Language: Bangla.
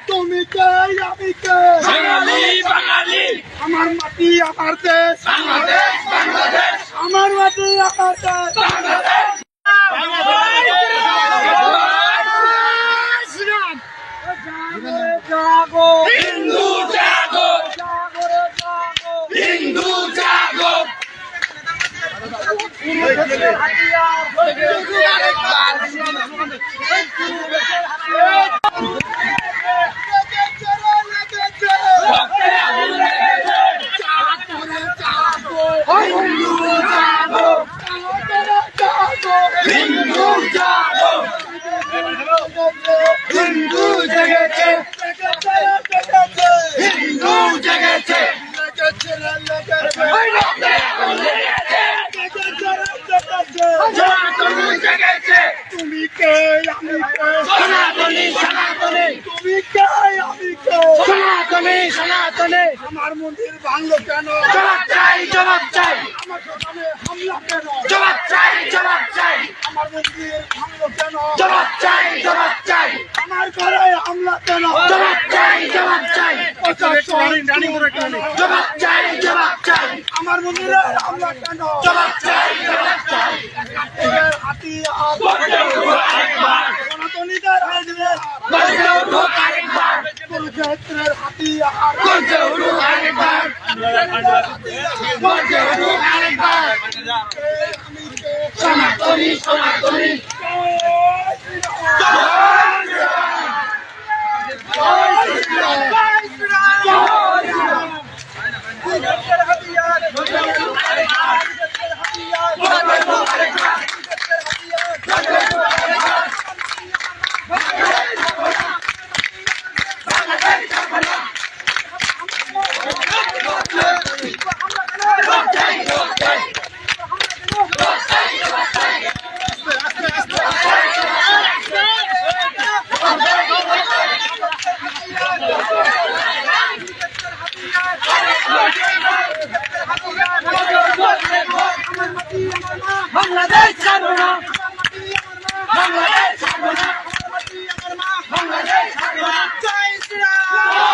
তুমি কে আমি কে বাঙালি আমার মাটি আমার দেশ বাংলাদেশ আমার মাটি আমার দেশ জাগো হিন্দু জাগো হিন্দু জাগো হিন্দু জেগেছে হিন্দু জেগেছে তুমি কে আমি কে সনাতনী সনাতনী তুমি কে আমি কে সনাতনী সনাতনী আমার মন্দির ভাঙলো কেন জবাব চাই জবাব চাই আমার সকালে হামলা কেন জবাব চাই জবাব চাই আমার মন্দির ভাঙলো কেন জবাব চাই জবাব চাই আমার ঘরে হামলা কেন জবাব চাই জবাব চাই জবাব চাই জবাব চাই আমার মন্দিরে হামলা কেন জবাব চাই জবাব চাই হাতিয়ার সনাতনীদের আরেকবার কুরুক্ষেত্রের হাতিয়ার সনাতনী সনাতনী বাংলাদেশ ছাড়বো না বাংলাদেশ ছাড়বো না বাংলাদেশ ছাড়বো না জয় শ্রীরাম